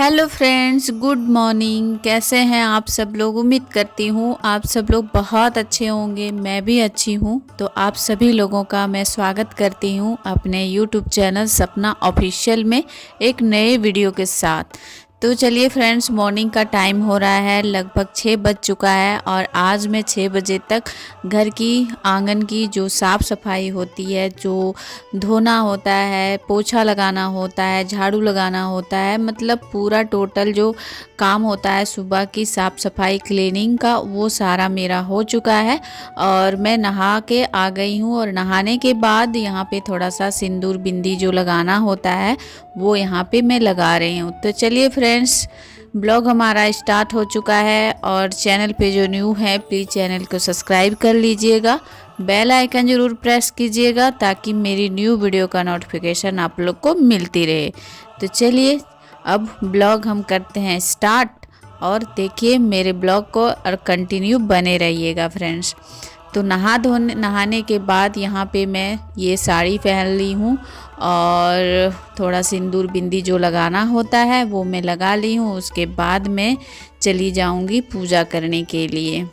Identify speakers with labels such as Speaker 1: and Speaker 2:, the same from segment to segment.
Speaker 1: Hello friends, good morning. कैसे हैं आप सब लोग? उम्मीद करती हूँ आप सब लोग बहुत अच्छे होंगे। मैं भी अच्छी हूँ। तो आप सभी लोगों का मैं स्वागत करती हूँ अपने यूट्यूब चैनल सपना ऑफिशियल में एक नए वीडियो के साथ। तो चलिए फ्रेंड्स, मॉर्निंग का टाइम हो रहा है, लगभग 6 बज चुका है और आज मैं 6 बजे तक घर की आंगन की जो साफ़ सफाई होती है, जो धोना होता है, पोछा लगाना होता है, झाड़ू लगाना होता है, मतलब पूरा टोटल जो काम होता है सुबह की साफ़ सफाई क्लीनिंग का, वो सारा मेरा हो चुका है। और मैं नहा के आ गई हूँ और नहाने के बाद यहाँ पे थोड़ा सा सिंदूर बिंदी जो लगाना होता है वो यहाँ पे मैं लगा रही हूँ। तो चलिए फ्रेंड्स, ब्लॉग हमारा स्टार्ट हो चुका है और चैनल पे जो न्यू है प्लीज़ चैनल को सब्सक्राइब कर लीजिएगा, बेल आइकन ज़रूर प्रेस कीजिएगा ताकि मेरी न्यू वीडियो का नोटिफिकेशन आप लोग को मिलती रहे। तो चलिए अब ब्लॉग हम करते हैं स्टार्ट और देखिए मेरे ब्लॉग को और कंटिन्यू बने रहिएगा फ्रेंड्स। तो नहाने के बाद यहाँ पे मैं ये साड़ी पहन ली हूँ और थोड़ा सिंदूर बिंदी जो लगाना होता है वो मैं लगा ली हूँ। उसके बाद मैं चली जाऊँगी पूजा करने के लिए।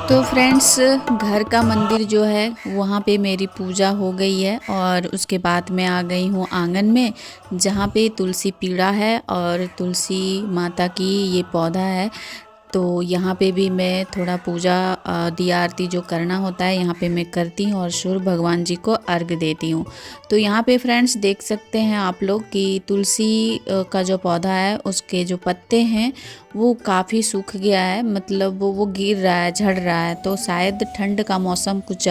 Speaker 1: तो फ्रेंड्स, घर का मंदिर जो है वहाँ पे मेरी पूजा हो गई है और उसके बाद मैं आ गई हूँ आंगन में, जहाँ पे तुलसी पीड़ा है और तुलसी माता की ये पौधा है। तो यहाँ पे भी मैं थोड़ा पूजा दिया आरती जो करना होता है यहाँ पे मैं करती हूँ और सूर्य भगवान जी को अर्घ देती हूँ। तो यहाँ पे फ्रेंड्स देख सकते हैं आप लोग कि तुलसी का जो पौधा है उसके जो पत्ते हैं वो काफ़ी सूख गया है, मतलब वो गिर रहा है, झड़ रहा है। तो शायद ठंड का मौसम कुछ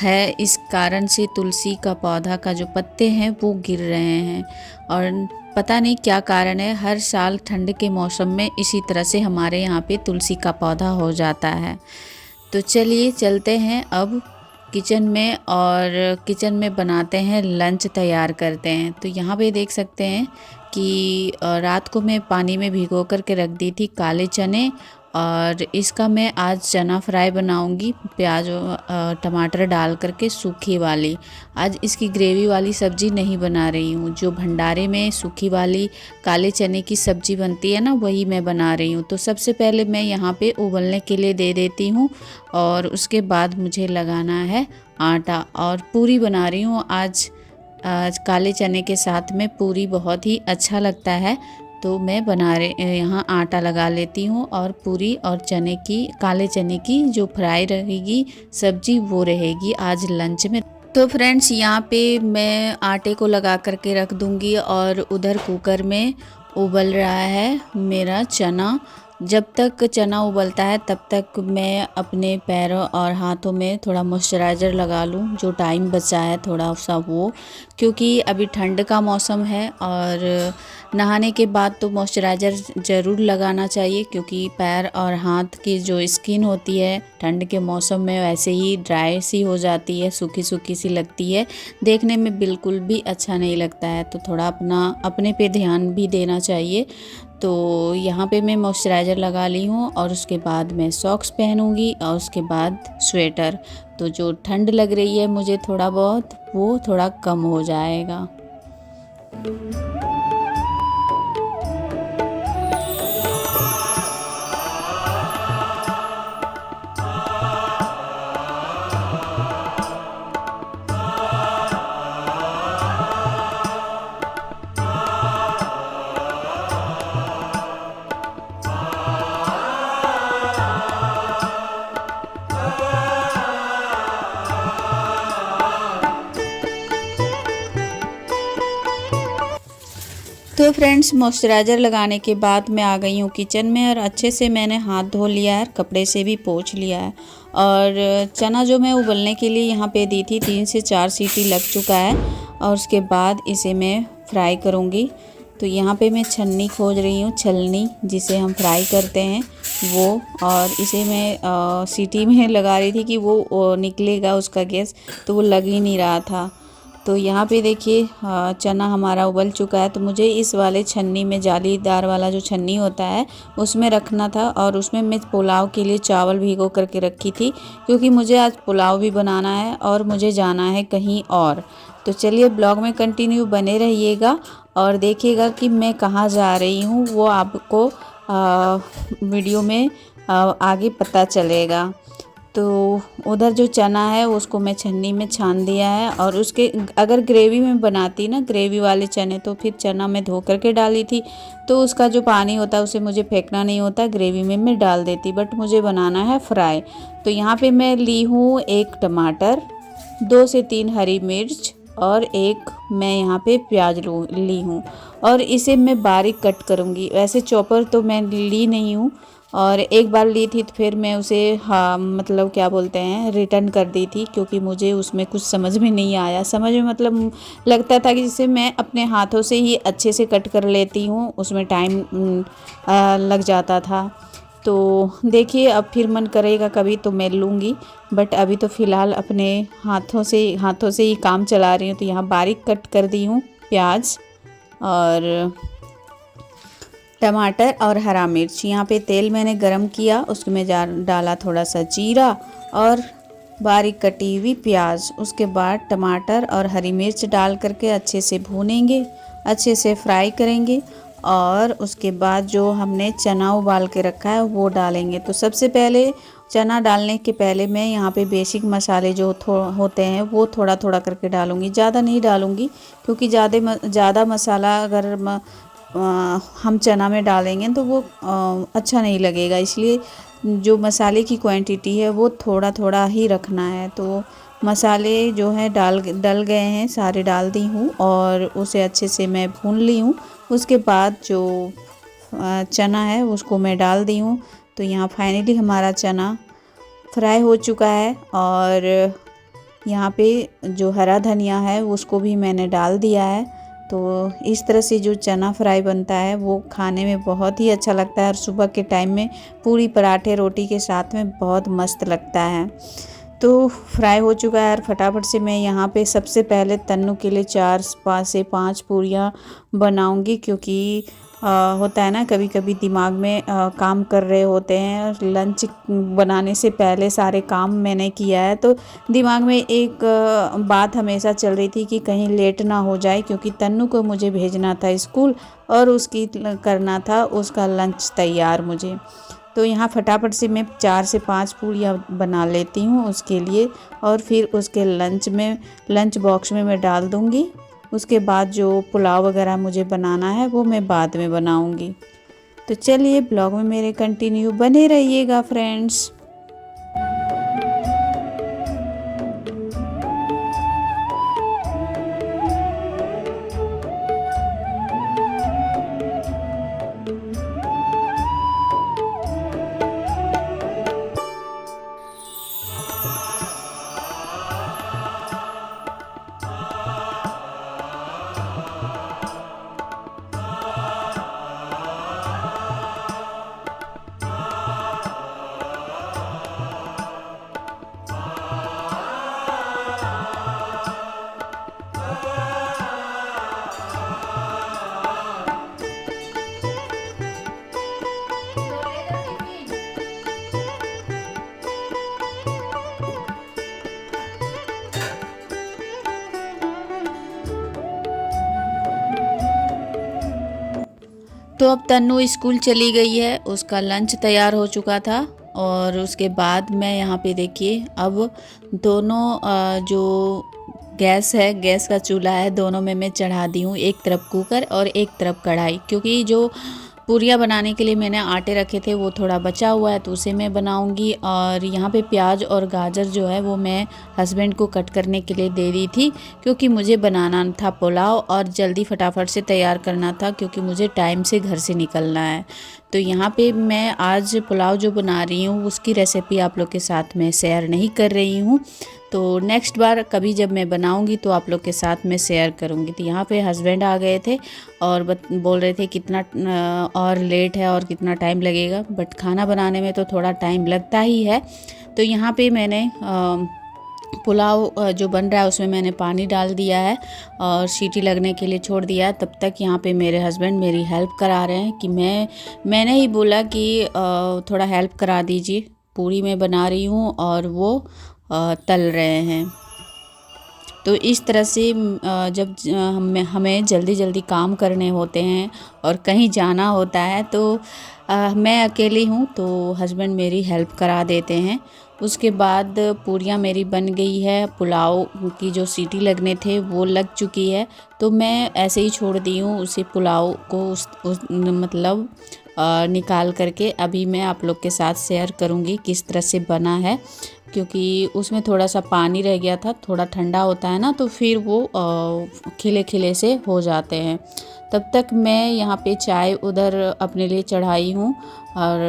Speaker 1: है, इस कारण से तुलसी का पौधा का जो पत्ते हैं वो गिर रहे हैं और पता नहीं क्या कारण है। हर साल ठंड के मौसम में इसी तरह से हमारे यहाँ पे तुलसी का पौधा हो जाता है। तो चलिए चलते हैं अब किचन में और किचन में बनाते हैं लंच, तैयार करते हैं। तो यहाँ पे देख सकते हैं कि रात को मैं पानी में भिगो करके रख दी थी काले चने और इसका मैं आज चना फ्राई बनाऊंगी, प्याज टमाटर डाल करके सूखी वाली। आज इसकी ग्रेवी वाली सब्ज़ी नहीं बना रही हूँ, जो भंडारे में सूखी वाली काले चने की सब्ज़ी बनती है ना, वही मैं बना रही हूँ। तो सबसे पहले मैं यहाँ पे उबलने के लिए दे देती हूँ और उसके बाद मुझे लगाना है आटा और पूरी बना रही हूँ आज काले चने के साथ में पूरी बहुत ही अच्छा लगता है। तो मैं यहाँ आटा लगा लेती हूँ और पूरी और चने की, काले चने की जो फ्राई रहेगी सब्जी वो रहेगी आज लंच में। तो फ्रेंड्स यहाँ पे मैं आटे को लगा करके रख दूँगी और उधर कुकर में उबल रहा है मेरा चना। जब तक चना उबलता है तब तक मैं अपने पैरों और हाथों में थोड़ा मॉइस्चराइज़र लगा लूँ, जो टाइम बचा है थोड़ा सा वो, क्योंकि अभी ठंड का मौसम है और नहाने के बाद तो मॉइस्चराइज़र ज़रूर लगाना चाहिए, क्योंकि पैर और हाथ की जो स्किन होती है ठंड के मौसम में वैसे ही ड्राई सी हो जाती है, सूखी सूखी सी लगती है, देखने में बिल्कुल भी अच्छा नहीं लगता है। तो थोड़ा अपने पे ध्यान भी देना चाहिए। तो यहाँ पे मैं मॉइस्चराइज़र लगा ली हूँ और उसके बाद मैं सॉक्स पहनूँगी और उसके बाद स्वेटर। तो जो ठंड लग रही है मुझे थोड़ा बहुत, वो थोड़ा कम हो जाएगा। तो फ्रेंड्स, मॉइस्चराइज़र लगाने के बाद मैं आ गई हूँ किचन में और अच्छे से मैंने हाथ धो लिया है, कपड़े से भी पोंछ लिया है। और चना जो मैं उबलने के लिए यहाँ पे दी थी 3 से 4 सीटी लग चुका है और उसके बाद इसे मैं फ्राई करूँगी। तो यहाँ पे मैं छन्नी खोज रही हूँ, छलनी जिसे हम फ्राई करते हैं वो। और इसे मैं सीटी में लगा रही थी कि वो निकलेगा उसका गैस, तो वो लग ही नहीं रहा था। तो यहाँ पे देखिए चना हमारा उबल चुका है। तो मुझे इस वाले छन्नी में, जालीदार वाला जो छन्नी होता है, उसमें रखना था। और उसमें मैं पुलाव के लिए चावल भिगो करके रखी थी, क्योंकि मुझे आज पुलाव भी बनाना है और मुझे जाना है कहीं और। तो चलिए ब्लॉग में कंटिन्यू बने रहिएगा और देखिएगा कि मैं कहाँ जा रही हूँ, वो आपको वीडियो में आगे पता चलेगा। तो उधर जो चना है उसको मैं छन्नी में छान दिया है। और उसके अगर ग्रेवी में बनाती ना, ग्रेवी वाले चने, तो फिर चना मैं धो करके डाली थी, तो उसका जो पानी होता है उसे मुझे फेंकना नहीं होता, ग्रेवी में मैं डाल देती। बट मुझे बनाना है फ्राई। तो यहाँ पे मैं ली हूँ 1 टमाटर, 2 से 3 हरी मिर्च और 1 मैं यहाँ पे प्याज ली हूँ। और इसे मैं बारीक कट करूँगी। वैसे चॉपर तो मैं ली नहीं हूँ, और एक बार ली थी तो फिर मैं उसे मतलब क्या बोलते हैं, रिटर्न कर दी थी, क्योंकि मुझे उसमें कुछ समझ में नहीं आया। समझ में मतलब लगता था कि जैसे मैं अपने हाथों से ही अच्छे से कट कर लेती हूँ, उसमें टाइम लग जाता था। तो देखिए अब फिर मन करेगा कभी तो मैं लूँगी, बट अभी तो फ़िलहाल अपने हाथों से ही काम चला रही हूँ। तो यहाँ बारीक कट कर दी हूँ प्याज और टमाटर और हरा मिर्च। यहाँ पे तेल मैंने गरम किया, उसमें डाला थोड़ा सा जीरा और बारीक कटी हुई प्याज। उसके बाद टमाटर और हरी मिर्च डाल करके अच्छे से भूनेंगे, अच्छे से फ्राई करेंगे। और उसके बाद जो हमने चना उबाल के रखा है वो डालेंगे। तो सबसे पहले चना डालने के पहले मैं यहाँ पे बेसिक मसाले जो होते हैं वो थोड़ा थोड़ा करके डालूँगी, ज़्यादा नहीं डालूँगी, क्योंकि ज़्यादा मसाला अगर हम चना में डालेंगे तो वो अच्छा नहीं लगेगा। इसलिए जो मसाले की क्वांटिटी है वो थोड़ा थोड़ा ही रखना है। तो मसाले जो है डल गए हैं, सारे डाल दी हूँ और उसे अच्छे से मैं भून ली हूँ। उसके बाद जो चना है उसको मैं डाल दी हूँ। तो यहाँ फाइनली हमारा चना फ्राई हो चुका है। और यहाँ पे जो हरा धनिया है उसको भी मैंने डाल दिया है। तो इस तरह से जो चना फ्राई बनता है वो खाने में बहुत ही अच्छा लगता है, और सुबह के टाइम में पूरी पराठे रोटी के साथ में बहुत मस्त लगता है। तो फ्राई हो चुका है और फटाफट से मैं यहाँ पे सबसे पहले तन्नू के लिए 4 से 5 पूरियाँ बनाऊँगी, क्योंकि होता है ना कभी कभी दिमाग में काम कर रहे होते हैं। लंच बनाने से पहले सारे काम मैंने किया है, तो दिमाग में एक बात हमेशा चल रही थी कि कहीं लेट ना हो जाए, क्योंकि तन्नू को मुझे भेजना था स्कूल और उसकी करना था उसका लंच तैयार मुझे। तो यहाँ फटाफट से मैं 4 से 5 पूरियाँ बना लेती हूँ उसके लिए, और फिर उसके लंच बॉक्स में मैं डाल दूँगी। उसके बाद जो पुलाव वगैरह मुझे बनाना है वो मैं बाद में बनाऊँगी। तो चलिए ब्लॉग में मेरे कंटिन्यू बने रहिएगा फ्रेंड्स। तो अब तन्नू स्कूल चली गई है, उसका लंच तैयार हो चुका था। और उसके बाद मैं यहाँ पे देखिए अब दोनों जो गैस है, गैस का चूल्हा है, दोनों में मैं चढ़ा दी हूँ, एक तरफ कुकर और एक तरफ कढ़ाई। क्योंकि जो पूरियाँ बनाने के लिए मैंने आटे रखे थे वो थोड़ा बचा हुआ है, तो उसे मैं बनाऊंगी। और यहाँ पे प्याज और गाजर जो है वो मैं हस्बैंड को कट करने के लिए दे दी थी, क्योंकि मुझे बनाना था पुलाव और जल्दी फटाफट से तैयार करना था, क्योंकि मुझे टाइम से घर से निकलना है। तो यहाँ पे मैं आज पुलाव जो बना रही हूँ उसकी रेसिपी आप लोग के साथ मैं शेयर नहीं कर रही हूँ। तो नेक्स्ट बार कभी जब मैं बनाऊँगी तो आप लोग के साथ मैं शेयर करूँगी। तो यहाँ पे हस्बैंड आ गए थे और बोल रहे थे कितना और लेट है और कितना टाइम लगेगा, बट खाना बनाने में तो थोड़ा टाइम लगता ही है। तो यहाँ पे मैंने पुलाव जो बन रहा है उसमें मैंने पानी डाल दिया है और सीटी लगने के लिए छोड़ दिया है। तब तक यहाँ पे मेरे हस्बैंड मेरी हेल्प करा रहे हैं कि मैंने ही बोला कि थोड़ा हेल्प करा दीजिए, पूरी मैं बना रही हूँ और वो तल रहे हैं। तो इस तरह से जब हमें जल्दी जल्दी काम करने होते हैं और कहीं जाना होता है तो मैं अकेली हूँ तो हस्बैंड मेरी हेल्प करा देते हैं। उसके बाद पूरियाँ मेरी बन गई है, पुलाव की जो सीटी लगने थे वो लग चुकी है। तो मैं ऐसे ही छोड़ दी हूँ उसी पुलाव को मतलब निकाल करके। अभी मैं आप लोग के साथ शेयर करूँगी किस तरह से बना है, क्योंकि उसमें थोड़ा सा पानी रह गया था। थोड़ा ठंडा होता है ना तो फिर वो खिले खिले से हो जाते हैं। तब तक मैं यहाँ पे चाय उधर अपने लिए चढ़ाई हूँ और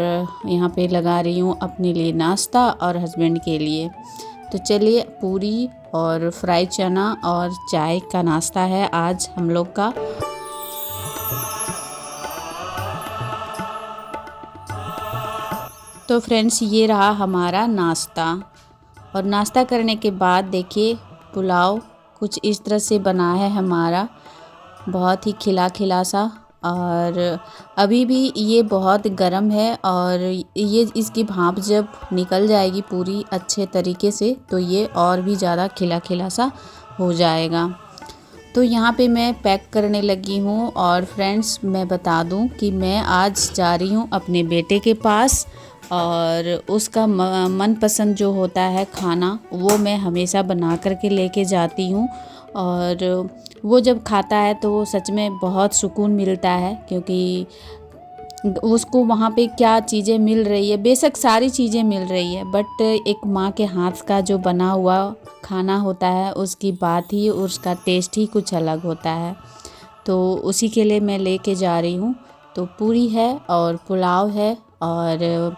Speaker 1: यहाँ पे लगा रही हूँ अपने लिए नाश्ता और हस्बैंड के लिए। तो चलिए, पूरी और फ्राई चना और चाय का नाश्ता है आज हम लोग का। तो फ्रेंड्स, ये रहा हमारा नाश्ता। और नाश्ता करने के बाद देखिए पुलाव कुछ इस तरह से बना है हमारा, बहुत ही खिला खिला सा। और अभी भी ये बहुत गर्म है और ये इसकी भाप जब निकल जाएगी पूरी अच्छे तरीके से तो ये और भी ज़्यादा खिला खिला सा हो जाएगा। तो यहाँ पे मैं पैक करने लगी हूँ। और फ्रेंड्स, मैं बता दूँ कि मैं आज जा रही हूँ अपने बेटे के पास और उसका मनपसंद जो होता है खाना वो मैं हमेशा बना करके लेके जाती हूँ। और वो जब खाता है तो सच में बहुत सुकून मिलता है, क्योंकि उसको वहाँ पे क्या चीज़ें मिल रही है, बेशक सारी चीज़ें मिल रही है, बट एक माँ के हाथ का जो बना हुआ खाना होता है उसकी बात ही, उसका टेस्ट ही कुछ अलग होता है। तो उसी के लिए मैं लेके जा रही हूँ। तो पूरी है और पुलाव है और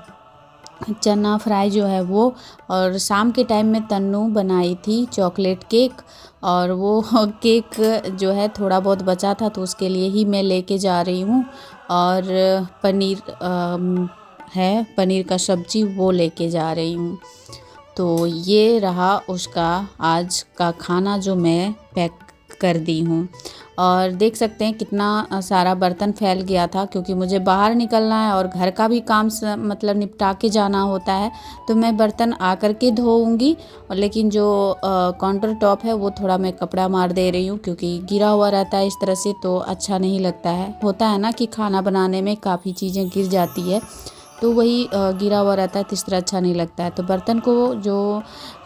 Speaker 1: चना फ्राई जो है वो, और शाम के टाइम में तन्नू बनाई थी चॉकलेट केक, और वो केक जो है थोड़ा बहुत बचा था तो उसके लिए ही मैं लेके जा रही हूँ। और पनीर है, पनीर का सब्जी वो लेके जा रही हूँ। तो ये रहा उसका आज का खाना जो मैं पैक कर दी हूँ। और देख सकते हैं कितना सारा बर्तन फैल गया था, क्योंकि मुझे बाहर निकलना है और घर का भी काम मतलब निपटा के जाना होता है। तो मैं बर्तन आकर के धोऊंगी, और लेकिन जो काउंटर टॉप है वो थोड़ा मैं कपड़ा मार दे रही हूँ, क्योंकि गिरा हुआ रहता है इस तरह से तो अच्छा नहीं लगता है। होता है ना कि खाना बनाने में काफ़ी चीज़ें गिर जाती है, तो वही गिरा हुआ रहता है तो इस तरह अच्छा नहीं लगता है। तो बर्तन को जो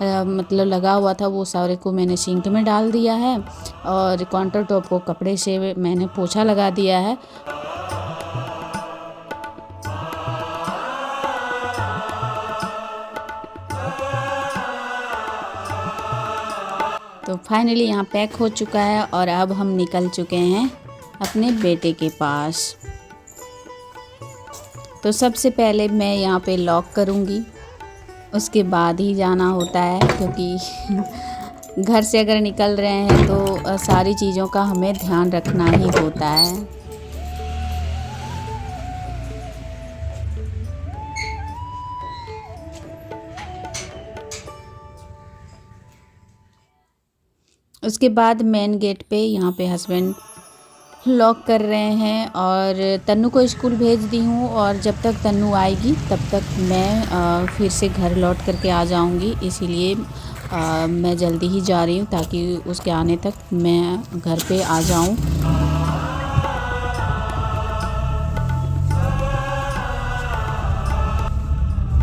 Speaker 1: मतलब लगा हुआ था वो सारे को मैंने सिंक में डाल दिया है और काउंटर टॉप को कपड़े से मैंने पोछा लगा दिया है। तो फाइनली यहाँ पैक हो चुका है और अब हम निकल चुके हैं अपने बेटे के पास। तो सबसे पहले मैं यहाँ पे लॉक करूँगी, उसके बाद ही जाना होता है, क्योंकि घर से अगर निकल रहे हैं तो सारी चीज़ों का हमें ध्यान रखना ही होता है। उसके बाद मेन गेट पे यहाँ पे हस्बैंड लॉक कर रहे हैं और तन्नू को स्कूल भेज दी हूँ। और जब तक तन्नू आएगी तब तक मैं फिर से घर लौट करके आ जाऊँगी, इसीलिए मैं जल्दी ही जा रही हूँ ताकि उसके आने तक मैं घर पे आ जाऊँ।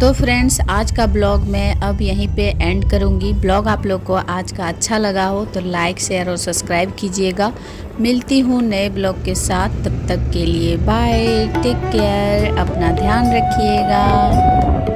Speaker 1: तो फ्रेंड्स, आज का ब्लॉग मैं अब यहीं पे एंड करूँगी। ब्लॉग आप लोग को आज का अच्छा लगा हो तो लाइक, शेयर और सब्सक्राइब कीजिएगा। मिलती हूँ नए ब्लॉग के साथ, तब तक के लिए बाय, टेक केयर, अपना ध्यान रखिएगा।